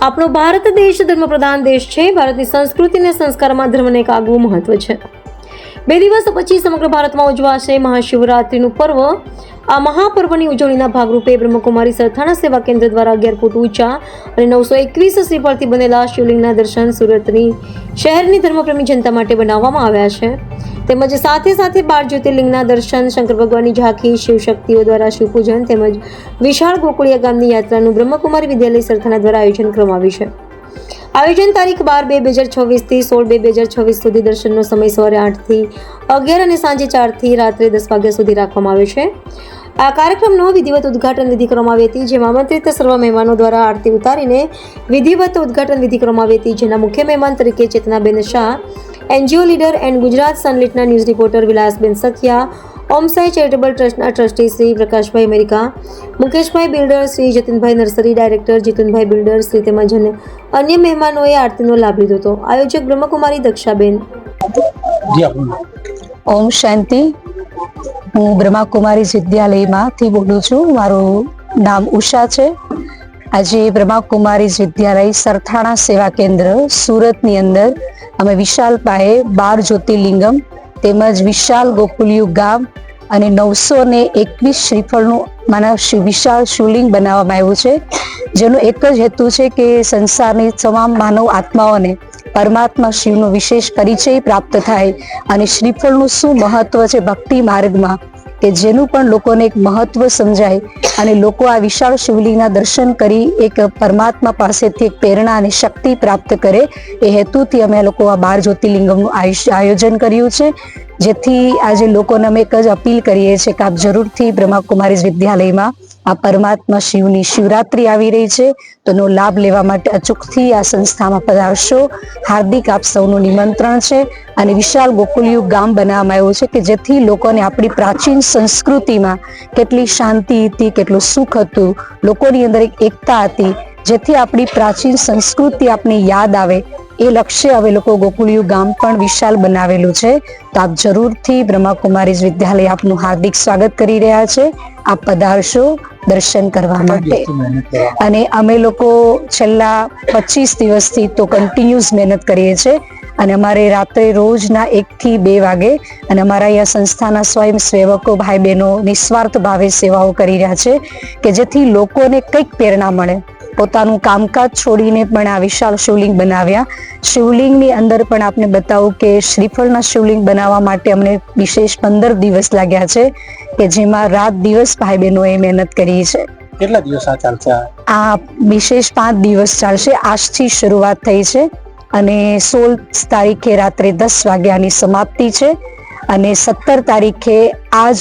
આપણો ભારત દેશ ધર્મપ્રધાન દેશ છે. ભારતની સંસ્કૃતિ અને સંસ્કારમાં ધર્મને એક આગવું મહત્વ છે. 2 દિવસ પછી સમગ્ર ભારતમાં ઉજવાશે મહાશિવરાત્રિનું પર્વ. આ મહાપર્વની ઉજવણીના ભાગરૂપે બ્રહ્મકુમારી સરથાણા સેવા કેન્દ્ર દ્વારા 11 ફૂટ ઊંચા અને 921 શ્રીફળથી બનેલા શિવલિંગના દર્શન સુરતની શહેરની ધર્મપ્રેમી જનતા માટે બનાવવામાં આવ્યા છે. તેમજ સાથે 12 જ્યોતિર્લિંગના દર્શન, શંકર ભગવાનની ઝાંખી, શિવશક્તિઓ દ્વારા શિવપૂજન તેમજ વિશાળ ગોકુળિયા ગામની યાત્રાનું બ્રહ્મકુમારી વિદ્યાલય સરથાણા દ્વારા આયોજન કરવામાં આવ્યું છે. આયોજન તારીખ 12/2/2024 થી 16/2/2026 સુધી. દર્શનનો સમય સવારે 8 થી 11 અને સાંજે 4 થી રાત્રે 10 વાગ્યા સુધી રાખવામાં આવ્યો છે. આ કાર્યક્રમનો વિધિવત ઉદ્ઘાટન વિધિ કરવામાં આવી હતી, જેમાં આમંત્રિત સર્વ મહેમાનો દ્વારા આરતી ઉતારીને વિધિવત ઉદ્ઘાટન વિધિ કરવામાં આવી હતી, જેના મુખ્ય મહેમાન તરીકે Chetnaben Shah, NGO leader and Gujarat સનલિટના news reporter Vilasben Sakhiya, Omsai charitable ટ્રસ્ટના trustee Shri Prakashbhai America, Mukeshbhai builder, Shri Jatinbhai nursery director, Jitunbhai builder Shri તેમજ અન્ય મહેમાનોએ આરતીનો લાભ લીધો હતો. આયોજક બ્રહ્મકુમારી દક્ષાબેન. ઓમ શાંતિ. હું બ્રહ્મકુમારી વિદ્યાલયમાંથી બોલું છું. મારું નામ ઉષા છે. આજે બ્રહ્મકુમારી વિદ્યાલય સરથાણા સેવા કેન્દ્ર સુરતની અંદર અમે વિશાલ પાયે 12 જ્યોતિર્લિંગમ તેમજ વિશાલ ગોકુળિયું ગામ અને 921 શ્રીફળનું વિશાળ શિવલિંગ બનાવવામાં આવ્યું છે, જેનો એક જ હેતુ છે કે સંસારની તમામ માનવ આત્માઓને પરમાત્મા શિવનો વિશેષ પરિચય પ્રાપ્ત થાય અને શ્રીફળનું શું મહત્વ છે ભક્તિ માર્ગમાં, કે જેનું પણ લોકોને એક મહત્વ સમજાય અને લોકો આ વિશાળ શિવલિંગના દર્શન કરી એક પરમાત્મા પાસેથી એક પ્રેરણા અને શક્તિ પ્રાપ્ત કરે, એ હેતુથી અમે લોકો આ 12 જ્યોતિર્લિંગમનું આયોજન કર્યું છે. જેથી આજે લોકોને અમે એક જ અપીલ કરીએ છીએ કે આપ જરૂરથી બ્રહ્મકુમારી વિદ્યાલયમાં આ પરમાત્મા શિવની શિવરાત્રી આવી રહી છે, તો એનો લાભ લેવા માટે અચૂકથી આ સંસ્થામાં પધારશો. હાર્દિક આપ સૌનું નિમંત્રણ છે. અને વિશાળ ગોકુળિયું ગામ બનાવવામાં આવ્યું છે કે જેથી લોકોને આપણી પ્રાચીન સંસ્કૃતિમાં કેટલી શાંતિ હતી, કેટલું સુખ હતું, લોકોની અંદર એક એકતા હતી, જેથી આપણી પ્રાચીન સંસ્કૃતિ આપને યાદ આવે એ લક્ષ્ય હવે લોકો ગોકુળિયું ગામ પણ વિશાળ બનાવેલું છે. તો આપ જરૂરથી બ્રહ્મકુમારી વિદ્યાલય આપનું હાર્દિક સ્વાગત કરી રહ્યા છે. આપ પધારશો દર્શન કરવા માટે. અને અમે લોકો છેલ્લા 25 દિવસથી તો કન્ટિન્યુઅસ મહેનત કરીએ છીએ અને અમારે રાત્રે રોજના 1 થી 2 વાગે અને અમારા અહીંયા સંસ્થાના સ્વયંસેવકો ભાઈ બહેનો નિસ્વાર્થ ભાવે સેવાઓ કરી રહ્યા છે કે જેથી લોકોને કંઈક પ્રેરણા મળે. પોતાનું કામકાજ છોડીને પણ આ વિશાળ શિવલિંગ બનાવ્યા. શિવલિંગની અંદર પણ આપને બતાવું કે શ્રીફળના શિવલિંગ બનાવવા માટે અમને વિશેષ 15 દિવસ લાગ્યા છે, કે જેમાં રાત દિવસ ભાઈ બહેનોએ મહેનત કરી છે. કેટલા દિવસ આ ચાલશે? આ વિશેષ 5 દિવસ ચાલશે. આજથી શરૂઆત થઈ છે અને 16 તારીખે રાત્રે 10 વાગ્યાની સમાપ્તિ છે અને 17 તારીખે આજ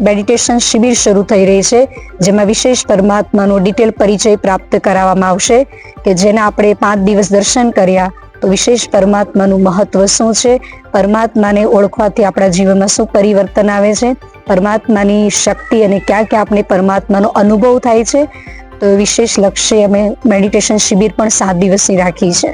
મેડિટેશન શિબિર શરૂ થઈ રહી છે, જેમાં વિશેષ પરમાત્માનો ડિટેલ પરિચય પ્રાપ્ત કરાવવામાં આવશે, કે જેના આપણે 5 દિવસ દર્શન કર્યા તો વિશેષ પરમાત્માનું મહત્વ શું છે, પરમાત્માને ઓળખવાથી આપણા જીવનમાં શું પરિવર્તન આવે છે, પરમાત્માની શક્તિ અને ક્યાં ક્યાં આપણે પરમાત્માનો અનુભવ થાય છે. તો વિશેષ લક્ષ્ય અમે મેડિટેશન શિબિર પણ 7 દિવસની રાખી છે.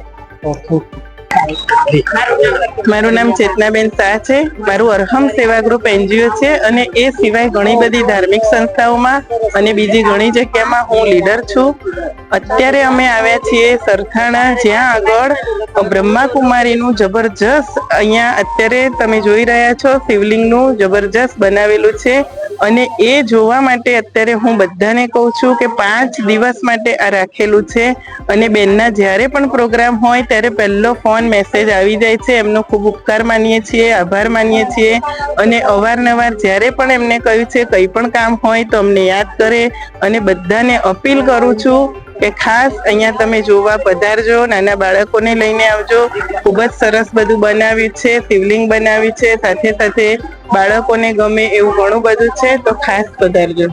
મારું નામ ચેતનાબેન શાહ છે. મારું અરહમ સેવા ગ્રુપ એનજીઓ છે અને એ સિવાય ઘણી બધી ધાર્મિક સંસ્થાઓમાં અને બીજી ઘણી જગ્યામાં હું લીડર છું. અત્યારે અમે આવ્યા છીએ સરથાણા, જ્યાં આગળ બ્રહ્મકુમારીનું જબરજસ્ત અહીંયા અત્યારે તમે જોઈ રહ્યા છો શિવલિંગનું જબરજસ્ત બનાવેલું છે અને એ જોવા માટે અત્યારે હું બધાને કહું છું કે 5 દિવસ માટે આ રાખેલું છે. અને બેનના જ્યારે પણ પ્રોગ્રામ હોય ત્યારે પહેલો ફોન મેસેજ આવી જાય છે. એમનો ખૂબ ઉપકાર માનીએ છીએ, આભાર માનીએ છીએ અને અવારનવાર જ્યારે પણ એમને કહ્યું છે કંઈ પણ કામ હોય તો અમને યાદ કરે. અને બધાને અપીલ કરું છું કે ખાસ અહીંયા તમે જોવા પધારજો, નાના બાળકોને લઈને આવજો. ખૂબ જ સરસ બધું બનાવ્યું છે, શિવલિંગ બનાવ્યું છે, સાથે સાથે બાળકોને ગમે એવું ઘણું બધું છે, તો ખાસ પધારજો.